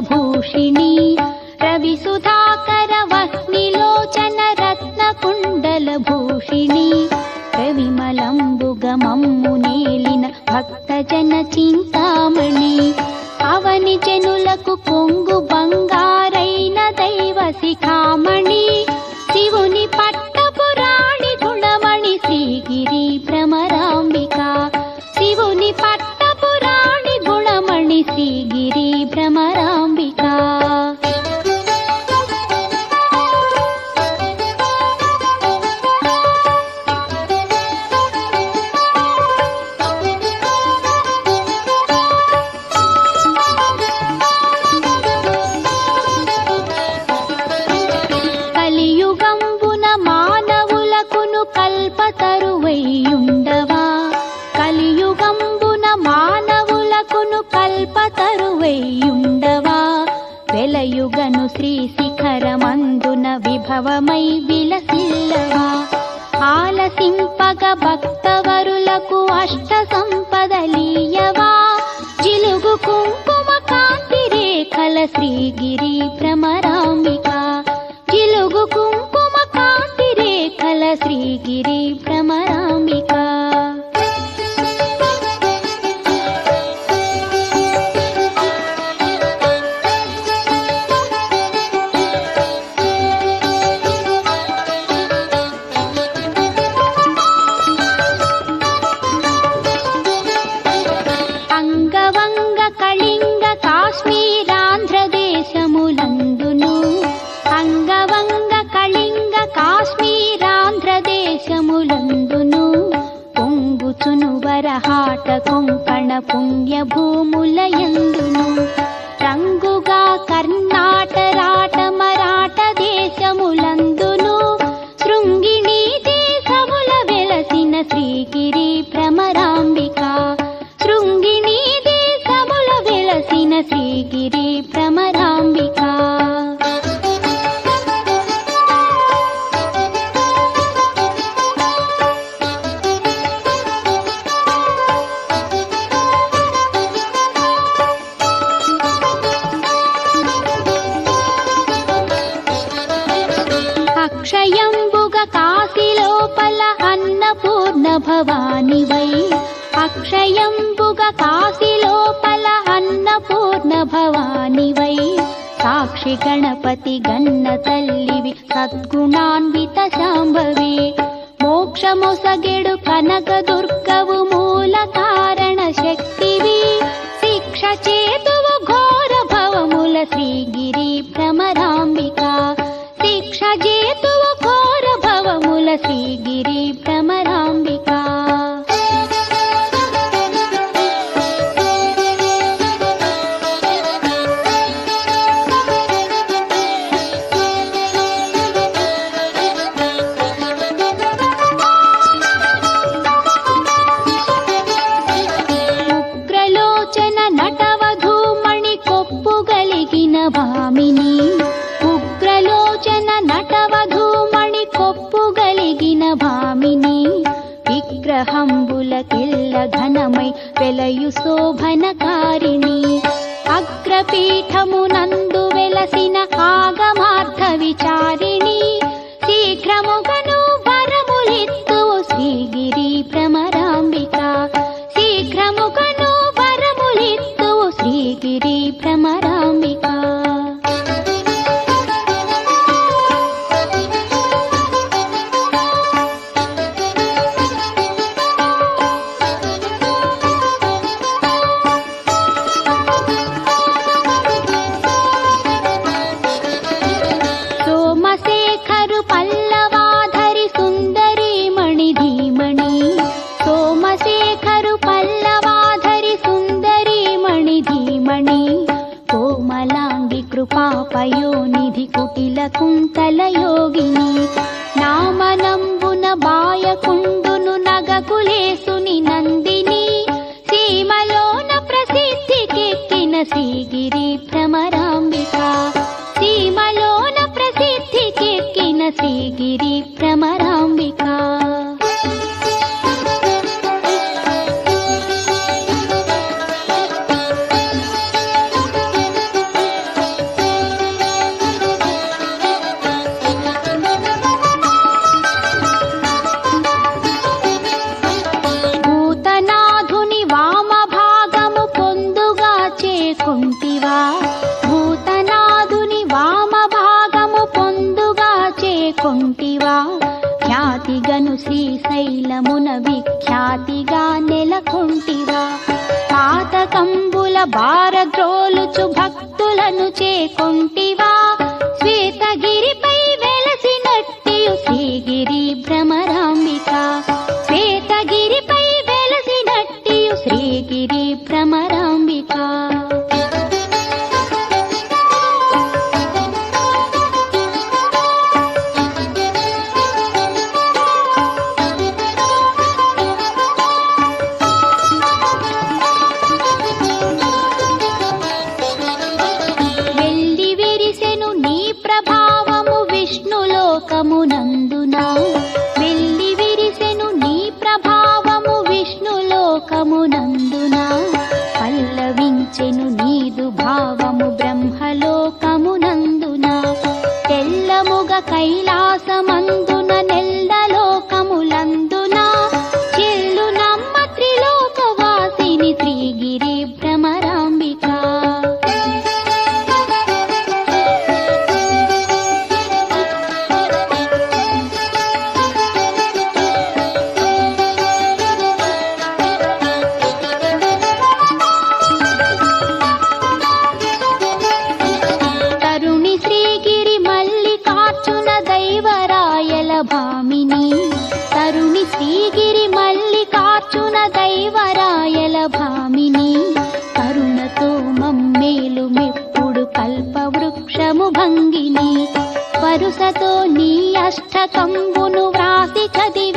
भूषिणी रविसुधाकर वह्निलोचन रत्नकुण्डलभूषिणी रविमलंबुगमम्मुनेलिन भक्तजन चिन्तामणि అవని జనులకు కొంగు బంగారైన దైవ శిఖామణి శివుని పట్టపురాణి గుణమణి శ్రీగిరి భ్రమరాంబిక శివుని పట్టపురాణి గుణమణి శ్రీగిరి భ్రమరాంబిక వెలయుగను శ్రీ శిఖరమందున విభవమై విలసిల్లవా ఆలసింపగ భక్తవరులకు అష్ట సంపదలీయవా జిలుగు కుంకుమ కాంతి రేఖల శ్రీగిరి భ్రమరాంబిక జిలుగు కుంకుమ కాంతి రేఖల శ్రీగిరి భ్రమరాంబిక హాట కొంకణ పుణ్య భూములయందును రంగుగా కర్ణాట రాట మరాఠ దేశములందును శృంగిణీ దేశముల వెలసిన శ్రీగిరి భ్రమరాంబిక శృంగిణీ దేశముల వెలసిన శ్రీగిరి భ్రమరాంబిక అక్షయంబుగ కాశీలోపల అన్నపూర్ణ భవాని వై అక్షయంబుగ కాశీలోపల అన్నపూర్ణ భవాని వై సాక్షి గణపతి గన్న తల్లివి సద్గుణాన్విత శాంభవి మోక్షమొసగెడు కనక దుర్గవు మూల కారణ శక్తివి శిక్ష చేతువు ఘోర భవముల శ్రీగిరి భ్రమరాంబిక శిక్ష జేతువు ఘోర భవముల శ్రీగిరి భ్రమరాంబిక ఉగ్రలోచన నటవధూమణి కొప్పుగలిగిన భామిని ఉగ్రలోచన నటవధూమణి కొప్పుగలిగిన భామిని విగ్రహంబులకెల్ల ఘనమై వెలయు శోభనకారిణి అగ్రపీఠమునందు వెలసిన ఆగమార్థ విచారిణి శీఘ్రముగను వరములిత్తువు శ్రీగిరి భ్రమరాంబిక శీఘ్రముగను వరములిత్తువు శ్రీగిరి భ్రమరాంబిక శ్రీగిరి భ్రమరాంబిక. భూతనాథుని వామ భాగము పొందుగా చేకుంటివా, భూతనాథుని వామ భాగము పొందుగా చేకుంటివా, ఖ్యాతిగను శ్రీశైలమున విఖ్యాతిగా నెలకొంటివా, పాతకంబుల భారద్రోలుచు భక్తులను చేకొంటివా, శ్వేతగిరిపై వెలసినట్టియు శ్రీగిరి భ్రమరాంబిక, శ్వేతగిరిపై వెలసినట్టియు శ్రీగిరి భ్రమరాంబిక. వెళ్ళి విరిసెను నీ ప్రభావము విష్ణులోకమునందున, వెళ్ళి విరిసెను నీ ప్రభావము విష్ణులోకమునందున, పల్లవించెను నీదు భావము బ్రహ్మలోకమునందున, తెల్లముగ కైలాసమందున నెల్లలోకములందున, చెల్లు నమ్మ త్రిలోకవాసిని శ్రీగిరి భ్రమరాంబిక. తరుణి శ్రీగిరి మల్లికార్జున దైవరాయల భామిని, తరుణి శ్రీగిరి మల్లికార్జున దైవరాయల భామిని, కరుణతో మమ్మేలు మెప్పుడు కల్పవృక్షము భంగిని, వరుసతో నీ అష్టకంబును వ్రాసి కది